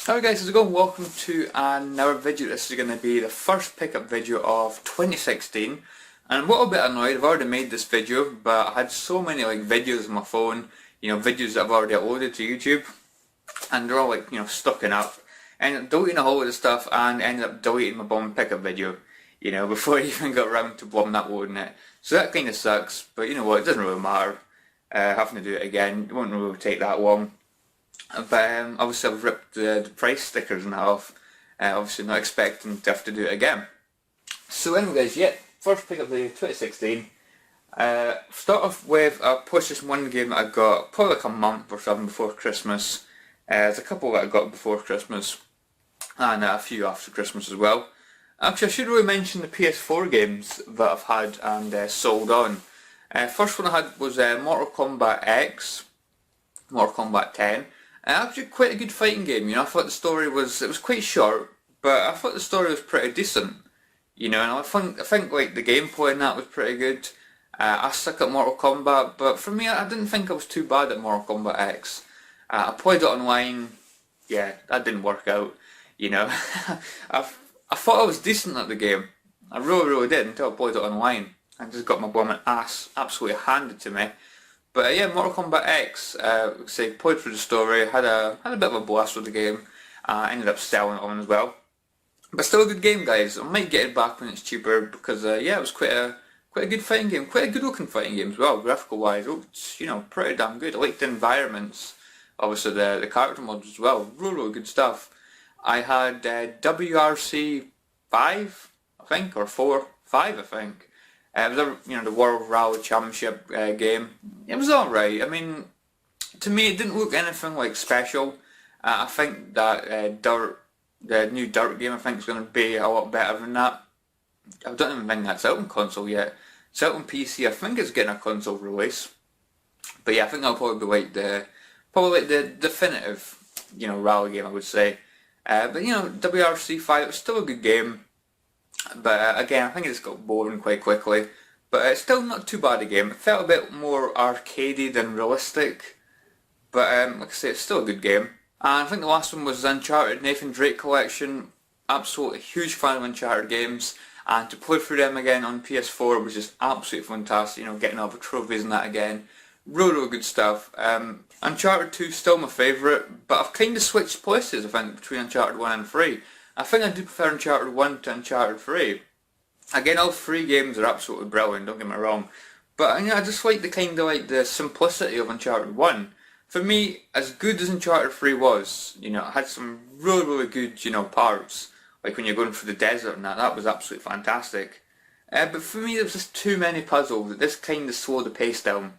Alright guys, how's it going? Welcome to another video. This is going to be the first pickup video of 2016. And I'm a little bit annoyed, I've already made this video, but I had so many videos on my phone, videos that I've already uploaded to YouTube, and they're all stuck up. Ended up deleting a whole lot of stuff and ended up deleting my bomb pickup video, before I even got around to blobbing uploading it. So that kind of sucks, but you know what, it doesn't really matter. Having to do it again, it won't really take that long. But obviously I've ripped the price stickers and that off, obviously not expecting to have to do it again. So anyway guys, yeah, first pickup video 2016. Start off with a PlayStation 1 game that I got probably like a month or something before Christmas. There's a couple that I got before Christmas and a few after Christmas as well. Actually I should really mention the PS4 games that I've had and sold on. First one I had was Mortal Kombat X, Mortal Kombat 10. Actually quite a good fighting game, I thought the story was quite short, but I thought the story was pretty decent, and I think the gameplay in that was pretty good. I suck at Mortal Kombat, but for me I didn't think I was too bad at Mortal Kombat X. I played it online, yeah, that didn't work out, I thought I was decent at the game, I really did until I played it online. I just got my blooming ass absolutely handed to me. But yeah, Mortal Kombat X, played through the story, had a bit of a blast with the game, ended up selling it on as well. But still a good game guys, I might get it back when it's cheaper because yeah, it was quite a good fighting game, quite a good looking fighting game as well, graphical wise, it looked, pretty damn good. I liked the environments, obviously the character mods as well, really good stuff. I had WRC 5, I think, or 5 I think. It was the World Rally Championship game. It was alright. I mean, to me it didn't look anything special. I think that the new Dirt game I think is going to be a lot better than that. I don't even think that's out on console yet. It's out on PC. I think it's getting a console release. But yeah, I think that'll probably be the definitive, rally game I would say. But WRC 5 was still a good game. But again, I think it just got boring quite quickly. But it's still not too bad a game. It felt a bit more arcadey than realistic. But like I say, it's still a good game. And I think the last one was Uncharted Nathan Drake Collection. Absolutely huge fan of Uncharted games. And to play through them again on PS4 was just absolutely fantastic. Getting all the trophies and that again. Really good stuff. Uncharted 2 is still my favourite. But I've kind of switched places, I think, between Uncharted 1 and 3. I think I do prefer Uncharted 1 to Uncharted 3. Again, all three games are absolutely brilliant, don't get me wrong. But I just like the simplicity of Uncharted 1. For me, as good as Uncharted 3 was, it had some really good, parts. Like when you're going through the desert and that was absolutely fantastic. But for me, there was just too many puzzles that this kind of slowed the pace down.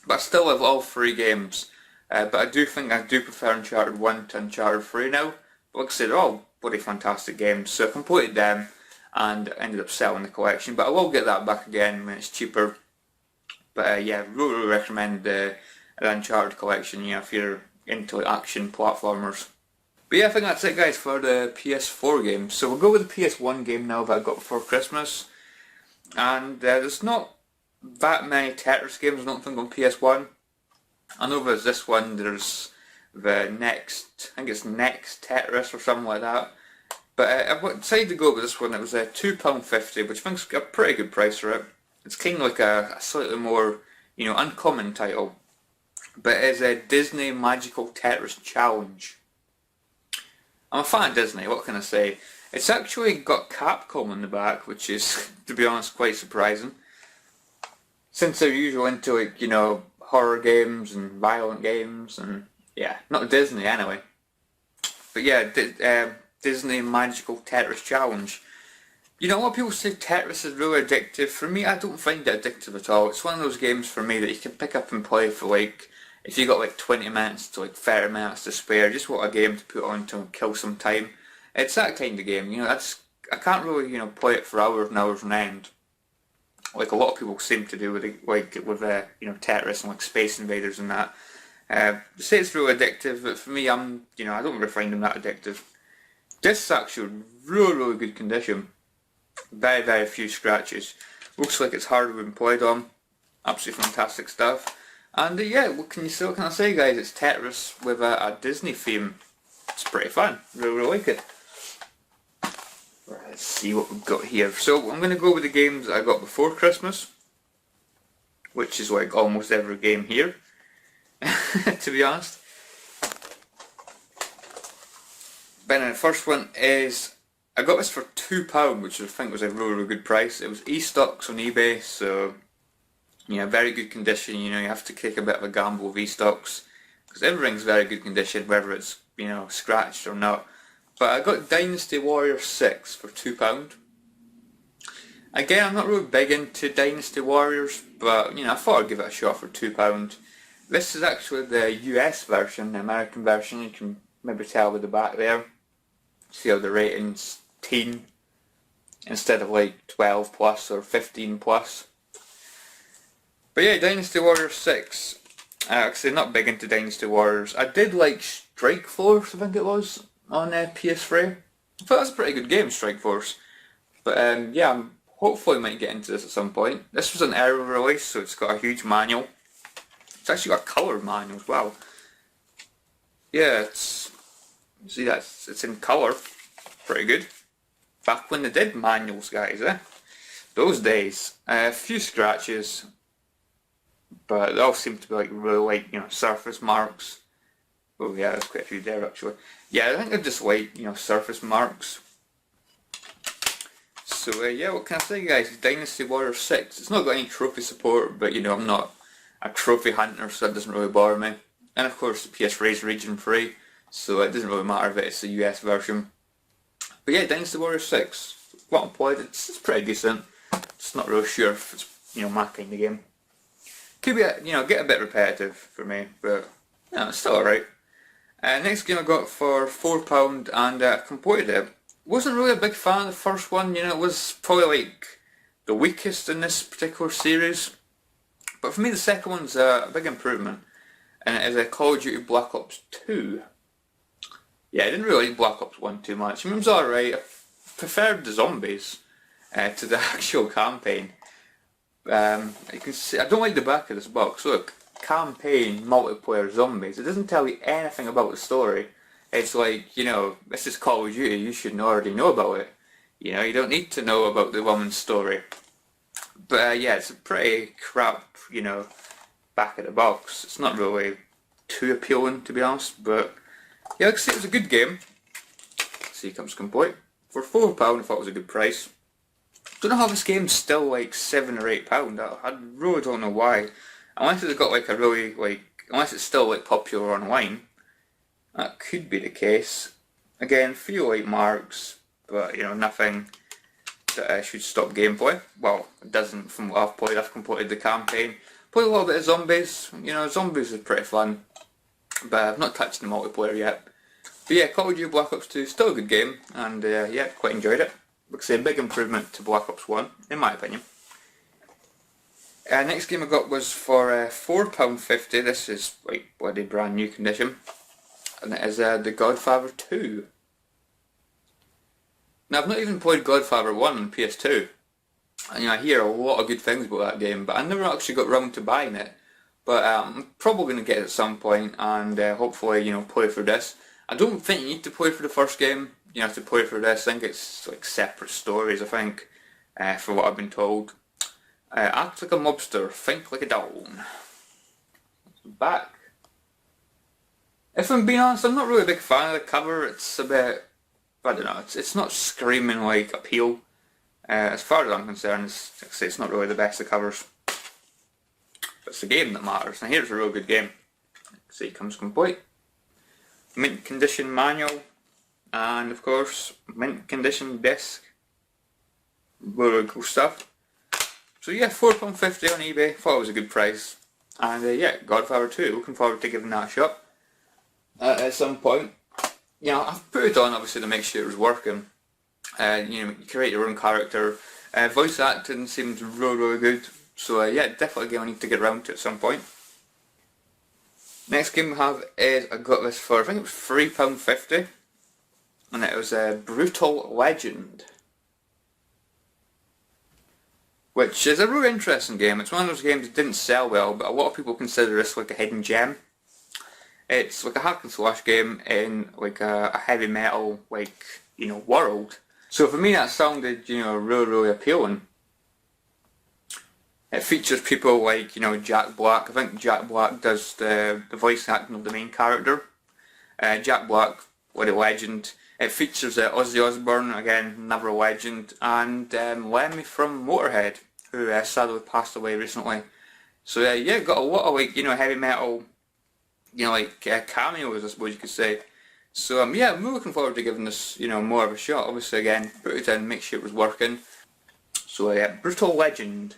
But I still love all three games. But I do think I do prefer Uncharted 1 to Uncharted 3 now. But like I said, they're all bloody fantastic games. So I completed them and ended up selling the collection. But I will get that back again when it's cheaper. But yeah, really recommend the Uncharted collection, if you're into action platformers. But yeah, I think that's it guys for the PS4 games. So we'll go with the PS1 game now that I got before Christmas. And there's not that many Tetris games I don't think on PS1. I know there's this one, there's the next, I think it's Next Tetris or something like that. But I decided to go with this one. It was £2.50, which I think's a pretty good price for it. It's kind of like a slightly more, uncommon title. But it's a Disney Magical Tetris Challenge. I'm a fan of Disney, what can I say? It's actually got Capcom on the back, which is, to be honest, quite surprising. Since they're usually into horror games and violent games and yeah, not Disney anyway. But yeah, Disney Magical Tetris Challenge. A lot of people say Tetris is really addictive. For me, I don't find it addictive at all. It's one of those games for me that you can pick up and play for if you got 20 minutes to 30 minutes to spare, just want a game to put on to kill some time. It's that kind of game, I can't really, play it for hours and hours on end. Like a lot of people seem to do with Tetris and Space Invaders and that. Say it's really addictive, but for me, I don't really find them that addictive. This is actually really good condition. Very few scratches. Looks like it's hardly been played on. Absolutely fantastic stuff. And yeah, what can I say guys? It's Tetris with a Disney theme. it's pretty fun. Really like it. Right, let's see what we've got here. So I'm going to go with the games I got before Christmas, which is like almost every game here, to be honest. But the first one is, I got this for £2, which I think was a really good price. It was e-stocks on eBay, so very good condition. You have to take a bit of a gamble with e-stocks, because everything's very good condition, whether it's scratched or not. But I got Dynasty Warriors 6 for £2. Again, I'm not really big into Dynasty Warriors, but I thought I'd give it a shot for £2. This is actually the US version, the American version. You can maybe tell with the back there. See how the rating's teen instead of like 12 plus or 15 plus. But yeah, Dynasty Warriors 6. Actually, not big into Dynasty Warriors. I did like Strike Force, I think it was, on PS3. I thought that was a pretty good game, Strike Force. But yeah, I'm hopefully might get into this at some point. This was an early release, so it's got a huge manual. It's actually got a coloured manual as well. Yeah, see that, it's in colour. Pretty good. Back when they did manuals, guys, eh? Those days. A few scratches, but they all seem to be like really surface marks. Oh yeah, there's quite a few there actually. Yeah, I think they're just surface marks. So yeah, what can I say, guys? Dynasty Warriors 6. It's not got any trophy support, but I'm not a trophy hunter, so that doesn't really bother me. And of course the PS3 is region free, so it doesn't really matter if it's the US version. But yeah, Dynasty Warriors 6. What I played, it's pretty decent. Just not really sure if it's my kind of game. Could be get a bit repetitive for me, but it's still alright. Next game I got for £4 and I completed it. Wasn't really a big fan of the first one. It was probably like the weakest in this particular series. But for me, the second one's a big improvement, and it is a Call of Duty Black Ops 2. Yeah, I didn't really like Black Ops 1 too much. I mean, it was alright. I preferred the zombies to the actual campaign. You can see, I don't like the back of this box. Look, campaign, multiplayer, zombies. It doesn't tell you anything about the story. It's like, this is Call of Duty, you should already know about it. You don't need to know about the woman's story. But yeah, it's a pretty crap, back of the box. It's not really too appealing, to be honest, but yeah, like I say, it was a good game. See, comes complete. For £4, I thought it was a good price. Don't know how this game's still like £7 or £8. I really don't know why. Unless it's got like a really unless it's still popular online. That could be the case. Again, few light marks, but nothing that should stop gameplay. Well, it doesn't from what I've played. I've completed the campaign. Played a little bit of zombies. Zombies are pretty fun, but I've not touched the multiplayer yet. But yeah, Call of Duty Black Ops 2 is still a good game, and yeah, quite enjoyed it. Like I say, a big improvement to Black Ops 1, in my opinion. Next game I got was for £4.50. This is like bloody brand new condition, and it is the Godfather 2. Now, I've not even played Godfather 1 on PS2, and I hear a lot of good things about that game, but I never actually got round to buying it. But I'm probably going to get it at some point, and hopefully play through this. I don't think you need to play for the first game. You have to play for this. I think it's like separate stories, I think, for what I've been told. Act like a mobster, think like a Don. Back. If I'm being honest, I'm not really a big fan of the cover. It's a bit, I don't know, it's not screaming like appeal. As far as I'm concerned, it's not really the best of covers. But it's the game that matters, and here's a real good game. See, it comes complete. Mint condition manual, and of course, mint condition disc. Really cool stuff. So yeah, £4.50 on eBay, thought it was a good price. And yeah, Godfather 2, looking forward to giving that a shot. At some point. I've put it on obviously to make sure it was working. You create your own character. Voice acting seems really good. So yeah, definitely a game I need to get around to at some point. Next game we have is, I got this for, I think it was £3.50. And it was Brutal Legend. Which is a really interesting game. It's one of those games that didn't sell well, but a lot of people consider this like a hidden gem. It's like a hack and slash game in like a heavy metal like world. So for me that sounded really appealing. It features people like Jack Black. I think Jack Black does the voice acting of the main character. Jack Black, what a legend. It features Ozzy Osbourne, again another legend, and Lemmy from Motorhead, who sadly passed away recently. So yeah, got a lot of like heavy metal, cameos, I suppose you could say. So yeah, I'm really looking forward to giving this more of a shot. Obviously, again, put it in, make sure it was working. So yeah, Brutal Legend.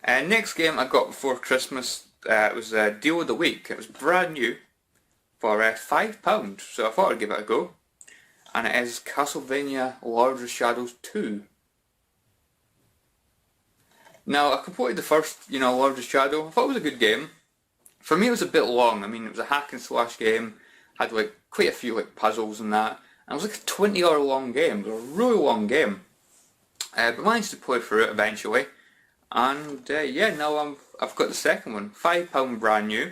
Next game I got before Christmas, it was a deal of the week. It was brand new for £5, so I thought I'd give it a go. And it is Castlevania Lords of Shadows 2. Now, I completed the first, Lords of Shadow. I thought it was a good game. For me it was a bit long. I mean, it was a hack and slash game, had like quite a few like puzzles and that. And it was like a 20-hour long game. It was a really long game. But managed to play through it eventually. And yeah, now I've got the second one. £5 brand new.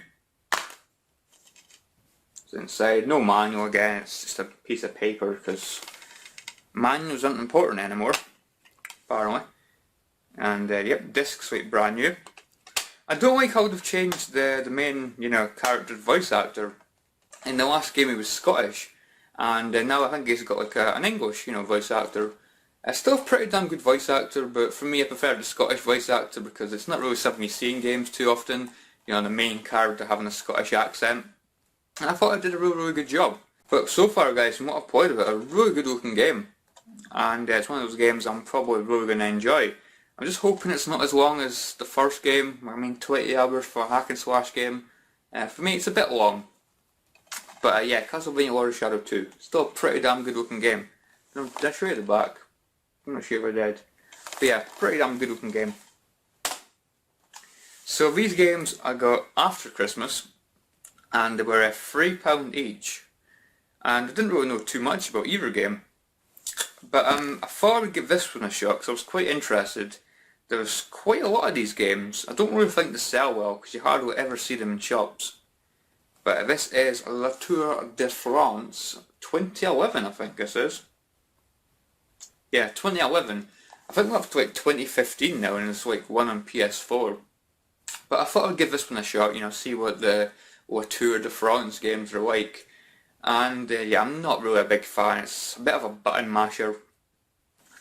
So inside, no manual again, it's just a piece of paper because manuals aren't important anymore, apparently. And yep, discs like brand new. I don't like how they've changed the main character's voice actor. In the last game he was Scottish, and now I think he's got like an English voice actor. Still a pretty damn good voice actor, but for me I prefer the Scottish voice actor because it's not really something you see in games too often, the main character having a Scottish accent. And I thought I did a really good job. But so far guys, from what I've played of it, a really good looking game. And it's one of those games I'm probably really going to enjoy. I'm just hoping it's not as long as the first game. I mean 20 hours for a hack and slash game. For me it's a bit long. But yeah, Castlevania Lords of Shadow 2. Still a pretty damn good looking game. Did I show you the back? I'm not sure if I did. But yeah, pretty damn good looking game. So these games I got after Christmas, and they were £3 each. And I didn't really know too much about either game. But I thought I would give this one a shot because I was quite interested. There's quite a lot of these games. I don't really think they sell well because you hardly ever see them in shops. But this is La Tour de France 2011, I think this is. Yeah, 2011. I think we're up to like 2015 now and it's like one on PS4. But I thought I'd give this one a shot, see what the Tour de France games are like. And yeah, I'm not really a big fan. It's a bit of a button masher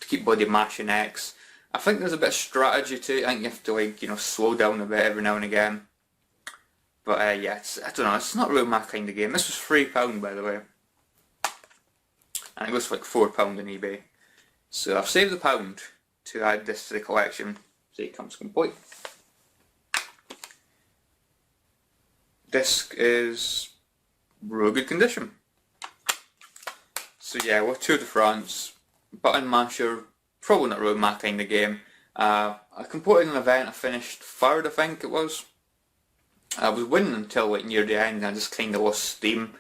to keep bloody mashing X. I think there's a bit of strategy to it. I think you have to like, slow down a bit every now and again. But yeah, I don't know, it's not really my kind of game. This was £3 by the way. And it was like £4 on eBay. So I've saved £1 to add this to the collection. So it comes complete. Disc is really good condition. So yeah, with Tour de France, button masher, probably not really my kind of game. I completed an event, I finished third I think it was. I was winning until like near the end and I just kind of lost steam.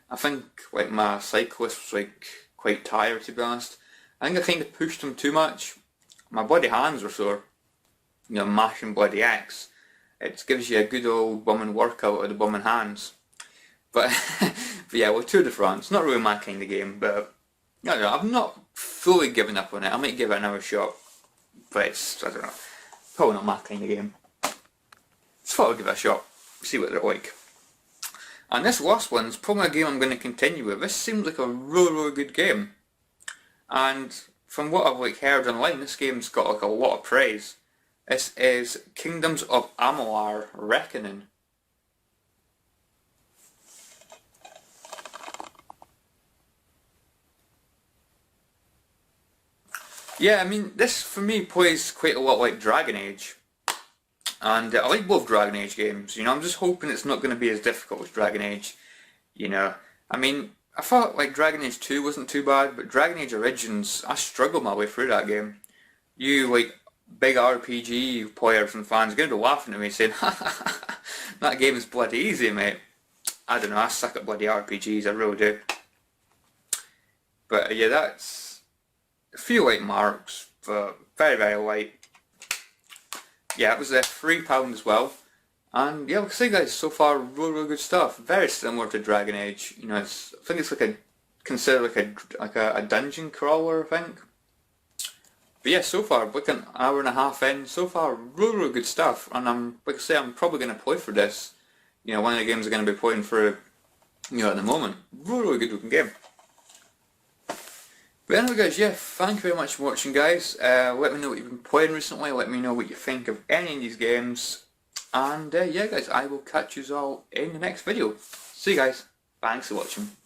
I think like my cyclist was like quite tired to be honest. I think I kind of pushed him too much. My bloody hands were sore. Mashing bloody X. It gives you a good old bumming workout of the bumming hands. But yeah, well, Tour de France, not really my kind of game, but I don't know, I've not fully given up on it. I might give it another shot, but it's, I don't know, probably not my kind of game. Just thought I'd give it a shot, see what they're like. And this last one's probably a game I'm going to continue with. This seems like a really good game. And from what I've heard online, this game's got like a lot of praise. This is Kingdoms of Amalur Reckoning. Yeah, I mean, this for me plays quite a lot like Dragon Age. And I like both Dragon Age games, I'm just hoping it's not going to be as difficult as Dragon Age. I mean, I thought like Dragon Age 2 wasn't too bad, but Dragon Age Origins, I struggled my way through that game. You big RPG players and fans are going to be laughing at me saying, that game is bloody easy mate. I don't know, I suck at bloody RPGs, I really do. But yeah, that's a few light marks, but very light. Yeah, it was £3 as well. And yeah, like I say guys, so far really good stuff. Very similar to Dragon Age. You know, I think it's like considered like a dungeon crawler, I think. But yeah, so far, like an hour and a half in, so far really good stuff. And like I say, I'm probably going to play for this. You know, one of the games I'm going to be playing for, you know, at the moment. Really good looking game. But anyway guys, yeah, thank you very much for watching guys. Let me know what you've been playing recently, let me know what you think of any of these games. And yeah guys, I will catch you all in the next video. See you guys, thanks for watching.